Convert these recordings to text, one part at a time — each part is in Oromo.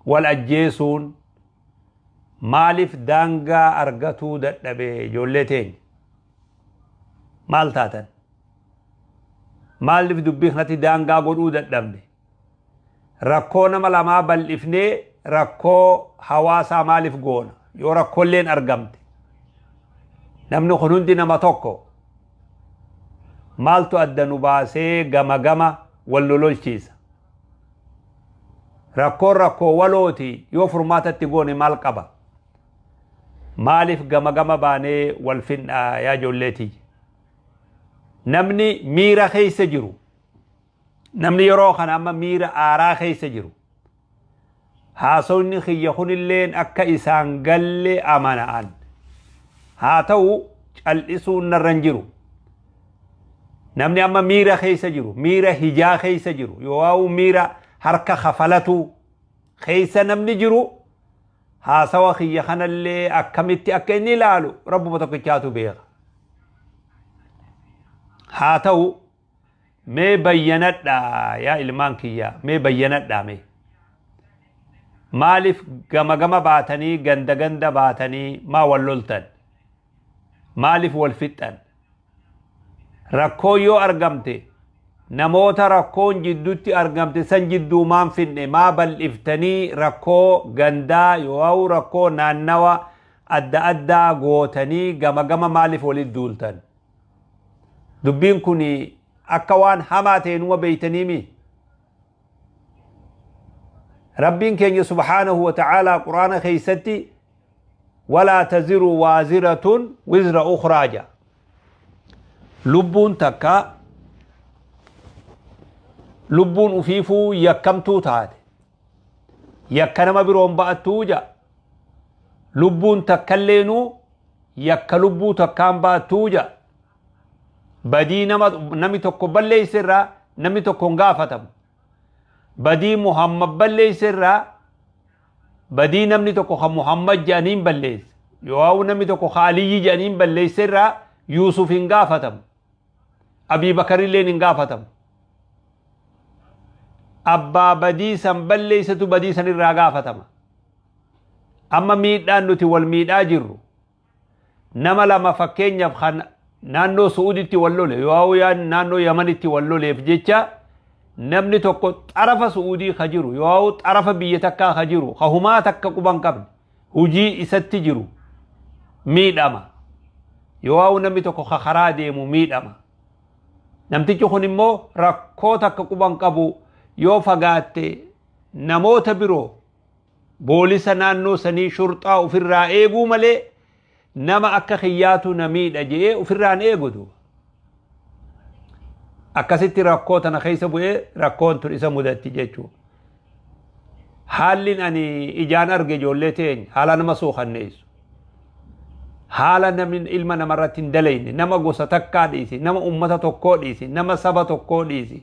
والأجيسون مالف دانغا أرغتو دبي جولتين مال تاتن مالف دبيخ نتي دانغا قدو دبني ركو نملا ما بالإفني ركو حواسا مالف قونا يو ركو لين أرغمت نمنو خنوندي نما توكو مالتو أدنو باسي غما غما واللولول چيسا ركو ولوتي يو فرماتا تقوني مال قبا مالف غما غما باني والفن يا جولتي نمني ميرا خيس جرو نمني يروخان أما ميرا آرا خيس جرو هاسوني خيخون اللين أكا إسان قل أمانان هاتو الإسون نرنجرو نمني أما ميرا خيس جرو ميرا هجا خيس جرو يواو ميرا حركة خفلتو خيس نمني جرو هاسوا خيخان اللي أكمتي أكا إني لالو ربو بتوكيكاتو بيغ هاتو مي بيّنت يا إلمان كيا مي بيّنت مي مالف غما باتني غند باتني ما ولولتن مالف والفتن ركو يو أرغمتي نموت ركون جدوتي أرغمتي سن جدو مان فني ما بل إفتني ركو غندا يو ركو نانوا أدى غوتني غما مالف ولد دولتن دبين كوني أكوان حماتين وبيتنيمي ربين كين سبحانه وتعالى قرآن خيستي ولا تزر وازرة وزر أخراجا لبون تكا لبون أفيفو يكمتو تات يكنما بروم بأتوجا لبون تكلينو يكلبو تكام بأتوجا بدي نمي تكو بلي سرّا نمي تكو نغافتم بدي محمد بلي سرّا بدي نمي تكو محمد جانين بليس يواو نمي تكو خالي جانين بلي سرّا يوسف نغافتم أبي بكر اللي نغافتم أبا بدي سن بلي ستو بدي سن الراغافتم أما ميدان نتي والميدا جرو نما لما فكين يفخن نانو سعوديتي واللولي يواو يان نانو يمنيتي واللولي فجيتشا نمني توكو طرف سعودي خجرو يواو طرف بيتكا خجرو خهما تكا قبان قبل هجي إستي جرو ميد أما يواو نمي توكو خخرا ديمو ميد أما نمتي چخون مو ركو تكا قبان قبو يو فقاتي نمو تبرو بوليس نانو سني شرطا وفي الرائقو ملي نما أكا خياتو نميد أجيه وفران إيقو دو أكا ستي راكوتنا خيسة بوئي راكون تر إسا مدتي جيشو حالين أني إجان أرغي جولتين حالا نما سوخا نيسو حالا نمين إلما نمرتين دلين نما قوسا تكا ديسي نما أمتا تكو ديسي نما سبا تكو ديسي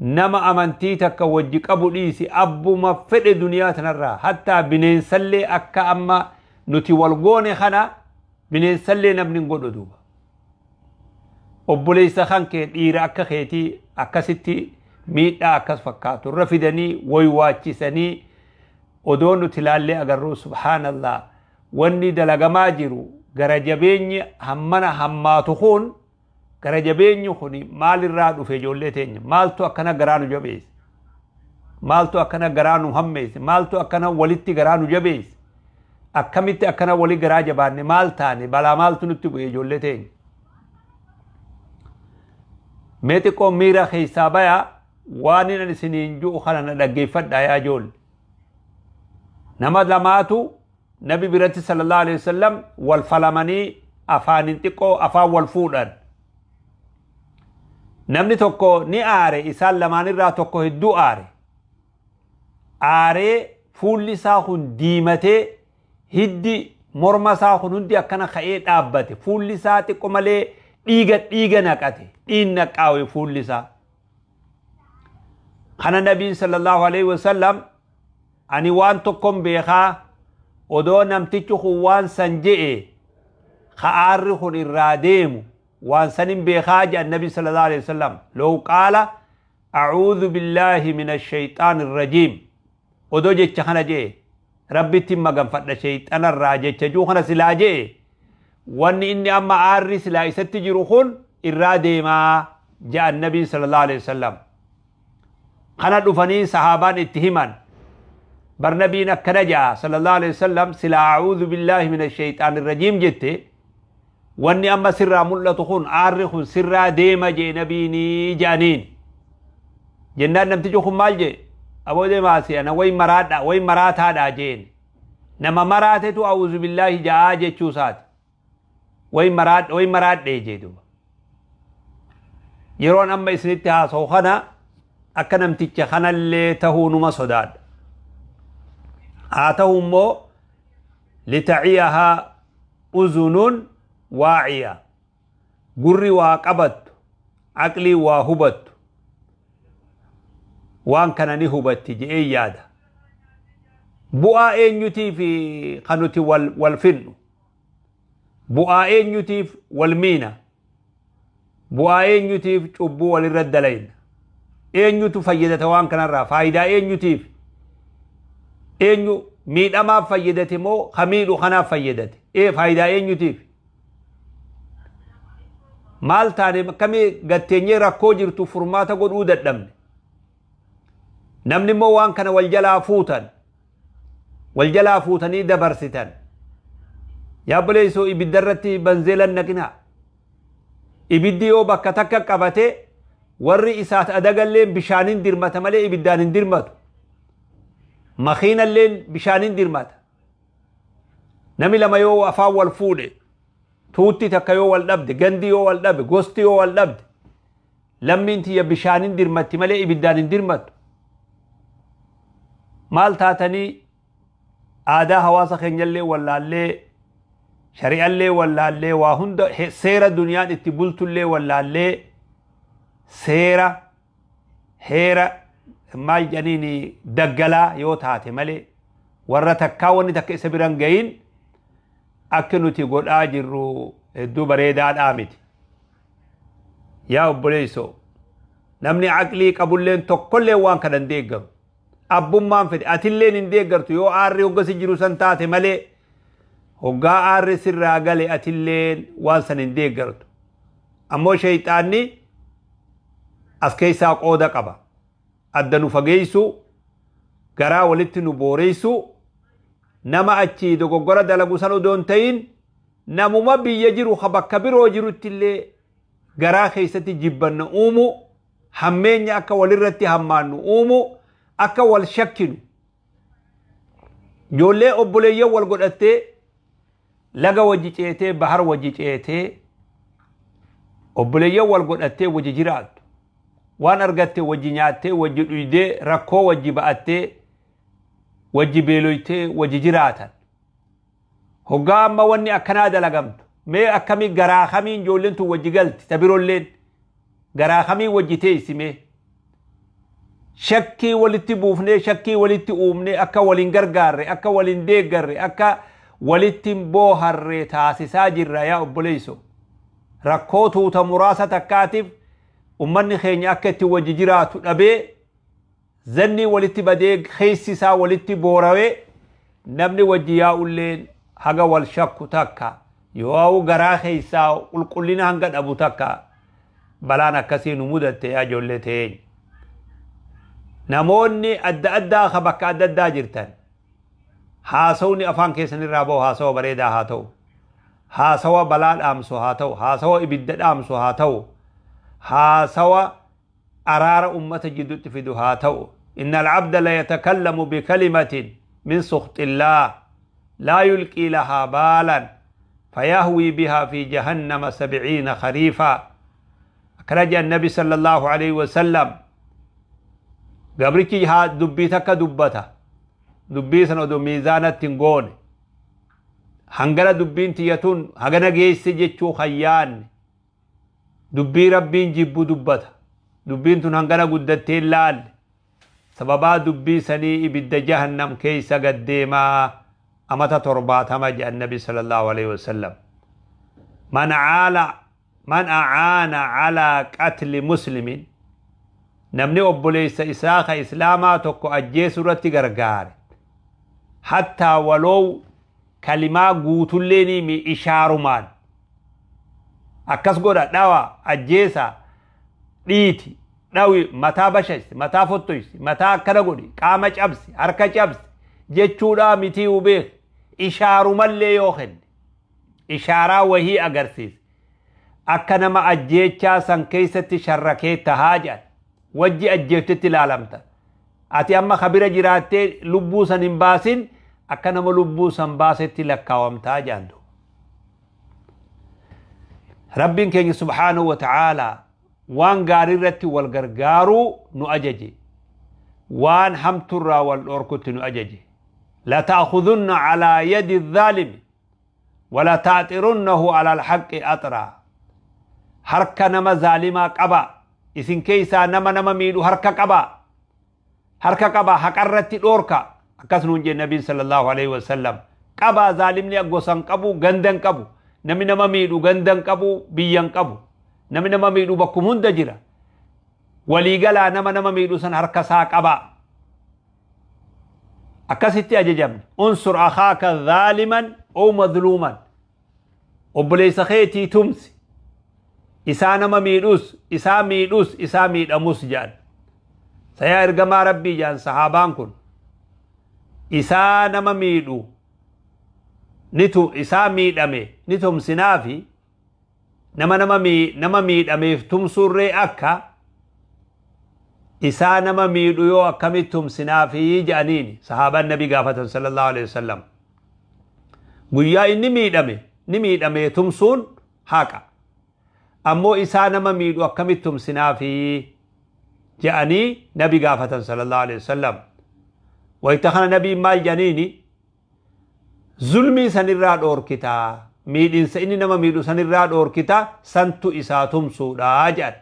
نما أمانتي تكا وجيك أبو ديسي أبو ما فد دنياتنا را حتى بنين سلي أكا أما نتي والغوني خنا من سلي نبني نقول دوبا أبوليس خان كي دير أكا خيتي أكا ستي ميت أكا فكاتو رفدني ويواتي سني ودون تلالي أقررو سبحان الله واني دلغا ماجرو غرجبيني همنا هماتو غرجبيني خوني مال الرادو في جولتين مالتو أكنا غرانو جبيس مالتو أكنا غرانو هميس مالتو أكنا ولدتي غرانو جبيس أكملت أكنا ولي جراجة باني مال تاني بلا مال تنتبه يجولتين ميتكو ميرا خيسابايا وانين السنين جو خلنا لقيفت يا جول نمد لماتو نبي براتي صلى الله عليه وسلم والفلماني أفان انتقو أفا والفودان نمني توكو ني آري إسال لماني را توكو هدو آري فول لساخن ديمتي هدي مرمى ساخن هندي أكنا خيط أبتي فول لساتي قمالي ديغا نكاتي دين نكاوي فول لسا خانا نبي صلى الله عليه وسلم أني وان تقوم بيخا ودو نمتيچو خوان سنجئ خارخون الراديم وان سنين بيخاج النبي صلى الله عليه وسلم لو قال أعوذ بالله من الشيطان الرجيم odoo jecha kana jee rabbitti maganfadha shayxanarraa jecha juu kana silaa jee wanni inni amma aarri silaa isatti jiru kun irraa deemaa jaa nabiin sallallahu alaihi wasallam kana dhufanii sahaabaan itti himan برنبينا كنجا صلى الله عليه وسلم سلا أعوذ بالله من الشيطان الرجيم جته واني أما سرا ملة تخون عارخ سرا ديما جي نبيني جانين جنان نمتجو خمال جي أبو دي ماسي أنا وين مرات هذا جين نما مرات أعوذ بالله جاء جي چوسات وين مرات دي جي دو يرون أما إسنتها سوخنا أكا نمتجو خنا اللي تهونو ما صداد آتهم لتعيها أذن واعية قري وقبت عقلي وهبت وان كان نهبت جئي يادا بؤائن يتي في قنوتي والفن بؤائن يتي والمينة بؤائن يتي شبو والرد لين إن يتو فيدة وان كان را فايدة إن يتي eenyu miidhamaaf fayyadate moo kamiidhu kanaaf fayyadate faayidaa eenyutiif maal taane kamii gatteenyee rakkoo jirtu furmaata godhuu dadhabne namni immoo waan kana wal jalaa fuutanii dabarsitan yaa buleessoo ibidda irratti banzeelan naqinaa ibiddi yoo bakka takka qabate warri isaat adagalleen bishaanin dirmata malee ibiddaan hin dirmatu مخينا اللين بشانين ديرمات نمي لما يو أفا والفودة توتي تكا يو والنبد غندي يو والنبد غوستي يو والنبد لما انت يا بشانين ديرمات مالي إبدان ديرمات مال تاتني آدا هواسا خنجل ولا اللي شريع اللي ولا اللي وهند سيرة دنيا اتبولت اللي ولا اللي سيرة هيرة maal janiini daggalaa yoo taate malee warra takkaa wanni takka isa biran gayin akka nuti godhaa jirru hedduu bareedaadhaa miti yaa obboleessoo namni aqlii qabulleen tokkollee waan kana hin deeggaru abbummaan fedhe atilleen hin deeggartu yoo aarri hoggasi jiru san taate malee hoggaa aarri sirraa gale atilleen waan san hin deeggartu ammoo shayxaanni as keessaa qooda qaba addanu fageessu garaa walitti nu booreysu nama achi dogoggora dalagu san odoon ta'in namuma biyya jiru bakka biroo jirutti illee garaa keessatti jibbanna uumu hammeenya akka walirratti hammaannu uumu akka wal shakkinu ijoollee obboleeyyan wal godhattee laga wajji ceetee bahar wajji ceetee obboleeyyan wal godhattee wajji jiraatu waan argatte wajji nyaatte wajji dhuyde rakkoo wajji ba'atte wajji beeloyte wajji jiraatan hoggaa amma wanni akkanaa dalagamtu mee akkami garaa kamiin ijoolleen tun wajji galti tabirolleen garaa kamii wajji teessime shakkii walitti buufnee shakkii walitti uumne akka waliin gargaarre akka waliin deeggarre akka walitti booharre taasisaa jirra yaa obboleeyso rakkoo tuuta muraasa takkaatiif ummanni keenya akka itti wajji jiraatu dhabee zanni walitti badee keessisaa walitti boorawee namni wajji yaa'ulleen haga wal shakku takka yoo garaa keessaa qulqullina hanga dhabu takka balaan akkasii nu mudatte yaa ijoollee teenya namoonni adda addaa ka bakka adda addaa jirtan haasawni afaan keessanirraa bahu haasawa bareedaa haa ta'u haasawa balaa dhaamsu haa ta'u haasawa ibidda dhaamsu haa ta'u هاسوا أرار أمة جدت في دهاته إن العبد لا يتكلم بكلمة من سخط الله لا يلقي لها بالا فيهوي بها في جهنم 70 خريفا أخرج النبي صلى الله عليه وسلم قبرك دبيتك دبتا دبيسنا دو ميزانة تنقون هنگلا دبين تيتون هنگنا جيس جيشو خيان dubbii rabbiin jibbu dubbata dubbiin tun hangana guddattee laal sababaa dubbii sanii ibidda jahannam keessa gaddeemaa amata 70 jedha annabi sallallahu alaihi wasallam man aana ala qatli muslimin namni obboleessa isaa ka islaamaa tokko ajjeesuu irratti gargaare hattaa waloo kalimaa guutullee ni ishaarumaan akkas godha dhawa ajjeesa dhiiti dhawi mataa bashaysi mataa fottoysi mataa akkana godhi qaama cabsi harka cabsi jechuudha miti ubeek ishaarumallee yoo kenne ishaaraa wahii agarsiisa akka nama ajjeechaa san keessatti sharrakee tahaa jedhan wajji ajjeeftetti ilaalamta ati amma kabira jiraattee lubbuu san hin baasin akka nama lubbuu san baasetti lakkaawamtaa jaandu rabbiin keenya subhaanahu wa ta'aalaa waan gaarii irratti wal gargaaruu nu ajaje waan hamturraa wal dhorkutti nu ajaje la ta'khudunna ala yadi adh-dhalim wala ta'tirunnahu ala al-haqqi atra harka nama zalimaa qaba isin keeysaa nama miidhu harka qaba haqarratti dhorka akkas nuun jee nabiin sallallahu alaihi wasallam qaba zalimni gosan qabu gandan qabu nami nama miidhu gandan qabu biyyan qabu nami nama miidhu bakkum hunda jira waliigalaa nama miidhu san harka isaa qaba akkasitti ajajamne unsur akhaaka zaaliman oo madluuman obboleessa keetii tumsi isaa nama miidhus isaa miidhamus jedhan sayaa ergamaa rabbii jedhan sahaabaan kun isaa nama miidhu isaa miidhame ni tumsinaafi nama miidhameef tumsurree akka isaa nama miidhu yoo akkamit tumsinaafi jedhaniin sahaabaan nabii gaafatan sallallahu alaihi wasallam guyyaa inni miidhame tumsuun haqa ammoo isaa nama miidhu akkamit tumsinaafi jedhanii nabii gaafatan sallallahu alaihi wasallam wayta nabii maal jedhaniini zulmii sanirraa dhoorkitaa miidhinsa inni nama miidhu sanirraa dhoorkitaa santu isaa tumsuudha jedhan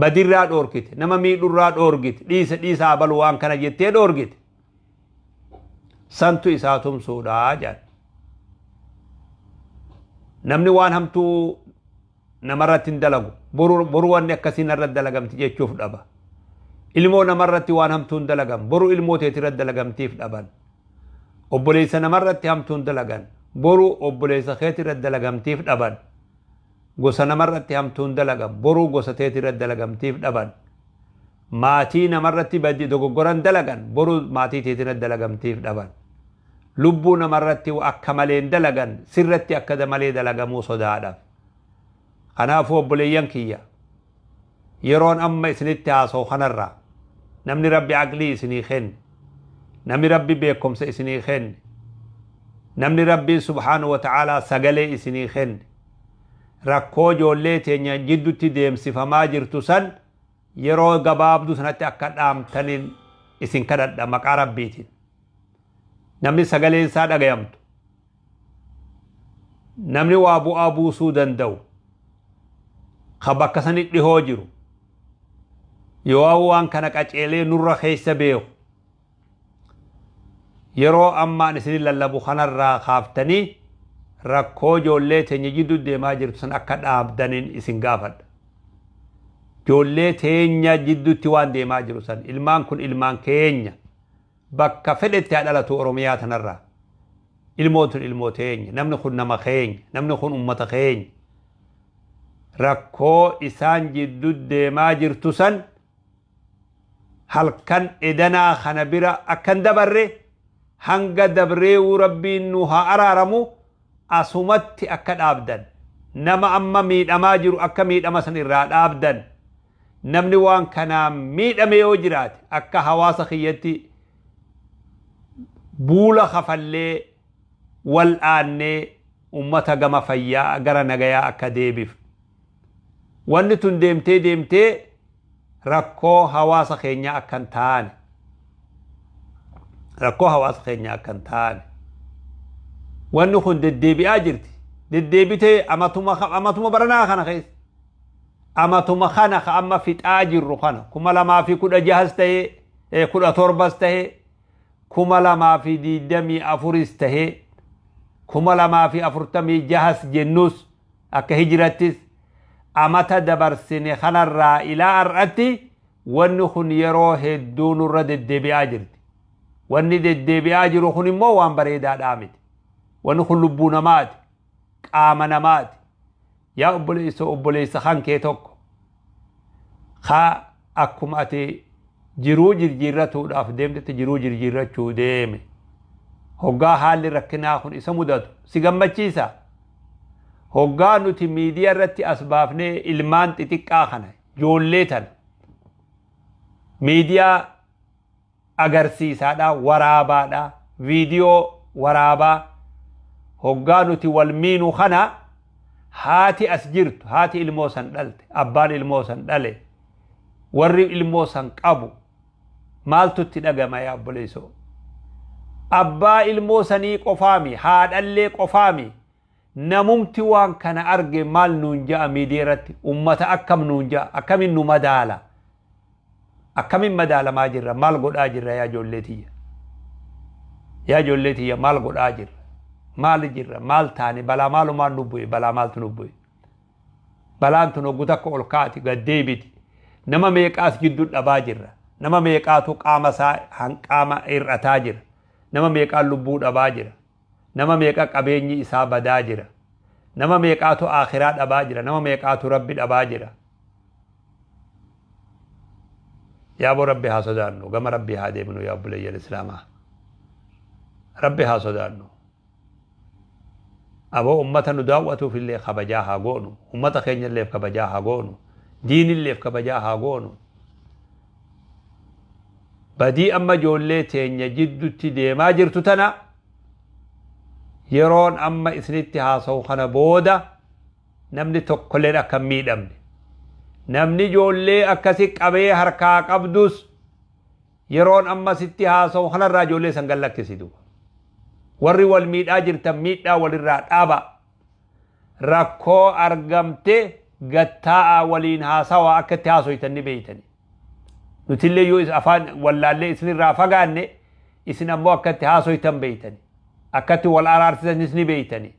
badirraa dhoorkite nama miidhurraa dhoorgite dhiisa abalu waan kana jettee dhoorgite santu isaa tumsuudha jedhan namni waan hamtuu namarratti hin dalagu boru wanni akkasiin irratti dalagamti jechuuf dhaba ilmoo namarratti waan hamtuu hin dalagan boru ilmoo teeti irratti dalagamtiif dhaban obboleessa namarratti hamtuu hin dalagan boru obboleessa keeti irratti dalagamtiif dhaban gosa namarratti hamtuu hin dalagan boru gosa teeti irratti dalagamtiif dhaban maatii namarratti badii dogoggoran dalagan boru maatii teeti irratti dalagamtiif dhaban lubbuu namarratti akka malee dalagan sirratti akka malee dalagamuu sodaadhaaf kanaafuu obboleeyyan kiyya yeroon amma isinitti haasa'u kanarraa namni rabbi aqlii isinii kenne namni rabbi beekumsa isinii kenne namni rabbi subhaanahu wa ta'aalaa sagalee isinii kenne rakkoo ijoollee teenya jidduutti deemsifamaa jirtu san yeroo gabaabduu sanatti akka dhaamtaniin isin kadhadha maqaa rabbiitiin namni sagaleen isaa dhagayamtu namni waa bu'aa buusuu danda'u ka bakka sanit dhihoo jiru yoo waan kana qaceelee nurra keessa beeku yeroo ammaan isin lallabu kanarraa kaaftanii rakkoo ijoollee teenya jidduu deemaa jirtu san akka dhaabdaniin isin gaafadha ijoollee teenya jidduutti waan deemaa jiru san ilmaan kun ilmaan keenya bakka fedhetti dhalatu oromiyaa tanarraa ilmoon tun ilmoo teenya namni kun nama keenya namni kun ummata keenya rakkoo isaan jidduu deemaa jirtu san halkan edanaa kana bira akkan dabarre hanga dabreewu rabbiin nu haa araaramu asumatti akka dhaabdan nama amma miidhamaa jiru akka miidhama san irraa dhaabdan namni waan kanaa miidhame yoo jiraate akka hawaasa kiyyatti buula kafallee wal aannee ummata gama fayyaa gara nagayaa akka deebif wanni tun deemtee rakkoo hawaasa keenya akkan taane wanni kun deddeebi'aa jirti deddeebitee amatuma baranaa kana keessa amatuma kana ka amma fixaa jirru kana 2016 ta'ee 17 ta'ee 2024 ta'ee 2046 jennus akka hijirattis amata dabarsine kanarraa ilaa har'atti wanni kun yeroo hedduu nurra deddeebi'aa jirti. Wanni deddeebi'aa jiru kun immoo waan bareedaadhaa miti. Wanni kun lubbuu namaati, qaama namaati. Yaa obboleessa kan kee tokko akkuma ati jiruu jirjiirratuudhaaf deemtetti jiruu jirjiirrachuu deeme. Hoggaa haalli rakkinaa kun isa mudatu si gammachiisa. Hoggaa nuti miidiyaa irratti as baafnee ilmaan xixiqqaa kana ijoollee tana miidiyaa agarsiisaadha, waraabaadha, viidiyoo waraabaa hoggaa nuti wal miinu kana haati as jirtu, haati ilmoo san dhalte, abbaan ilmoo san dhale, warri ilmoo san qabu maaltu itti dhagama yaa obboleessoo? Abbaa ilmoo sanii qofaami, haadhallee qofaami. Namumti waan kana arge maal nuun ja'a miidiyaa irratti? Ummata akkam nuun ja'a? Akkamin nu madaala? Akkamin madaalamaa jirra? Maal godhaa jirra yaa ijoollee tiyya? Yaa ijoollee tiyya maal godhaa jirra? Maal jirra? Maal taane? Balaa maalumaan nu bu'e? Balaa maaltu nu bu'e? Balaan tun hoggu takka ol kaati gad deebiti. Nama meeqaas gidduu dhabaa jirra? Nama meeqaatu qaama isaa hanqaama hir'ataa jira? Nama meeqaan lubbuu dhabaa jira? Nama meeqa qabeenyi isaa badaa jira? Nama meeqaatu akhiraa dhabaa jira? Nama meeqaatu rabbi dhabaa jira? Yaa boo rabbi haa sodaannu, gama rabbi haa deemnu yaa obboleeyyan islaamaa. Rabbi haa sodaannu. Aboo ummata nu daawwatuuf illee kabajaa haa goonu. Ummata keenya illee kabajaa haa goonu. Diin illee kabajaa haa goonu. Badii amma ijoollee teenya jidduutti deemaa jirtu tana yeroon amma isinitti haasa'u kana booda namni tokkolleen akka hin miidhamne. Namni ijoollee akkasi qabee harkaa qabdus yeroon amma sitti haasa'u kanarraa ijoollee san gallakkisitu. Warri wal miidhaa jirtan miidhaa walirraa dhaaba. Rakkoo argamte gattaa'aa waliin haasawaa akka itti haasoytan ni beeytani. Nutillee yoo afaan wallaallee isinirraa fagaanne isin ammoo akka itti haasoytan beeytani. Akka itti wal araarsisanis ni beeytani.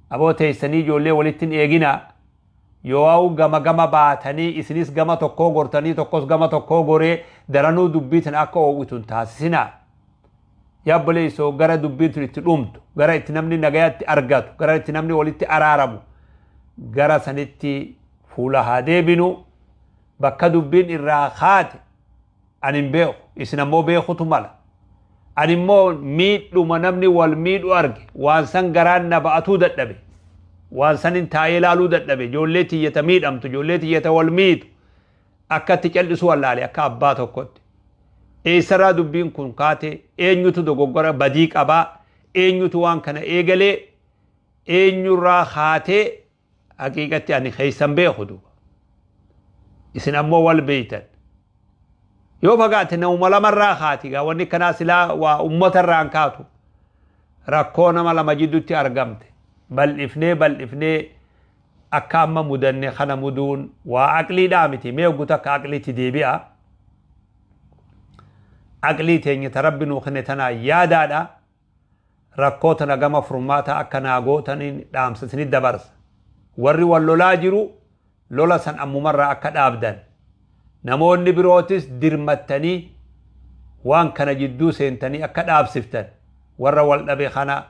Aboo teessanii ijoollee walitti hin eeginaa. Yoo gama baatanii isinis gama tokkoo gortanii tokkos gama tokkoo goree daranuu dubbiitin akka oowwitun taasisinaa. Yaa obboleessoo gara dubbiitin itti dhumtu, gara itti namni nagayaatti argatu, gara itti namni walitti araaramu, gara sanitti fuula haa deebinu. Bakka dubbiin irraa kaate ani hin beeku, isin ammoo beekutu mala. Ani immoo miidhuma namni wal miidhu arge waan san garaan na ba'atuu dadhabe. Waan sanin taa'ee ilaaluu dadhabe. Ijoollee tiyyata miidhamtu, ijoollee tiyyata wal miidhu akka itti cal'isu wallaale akka abbaa tokkotti. Eessarraa dubbiin kun kaate? Eenyutu dogoggora badii qabaa? Eenyutu waan kana eegalee? Eenyurraa kaatee? Haqiiqatti ani keeysan beeku duuba. Isin ammoo wal beeytan. Yoo fagaate namuma lamarraa kaati gaa wanni kanaa silaa waa ummatarraan kaatu. Rakkoo nama lama jidduutti argamte. Bal'ifnee akka amma mudanne kana muduun waa aqliidhaa miti. Mee hoggu takka aqliitti deebi'a. Aqlii teenya ta rabbi nuu kenne tanaa yaadaadha. Rakkoo tana gama furmaata akka naagootanin dhaamsisni dabarsa. Warri wal lolaa jiru lola san ammumarraa akka dhaabdan. Namoonni birootis dirmattanii waan kana jidduu seentanii akka dhaabsiftan. Warra wal dhabe kana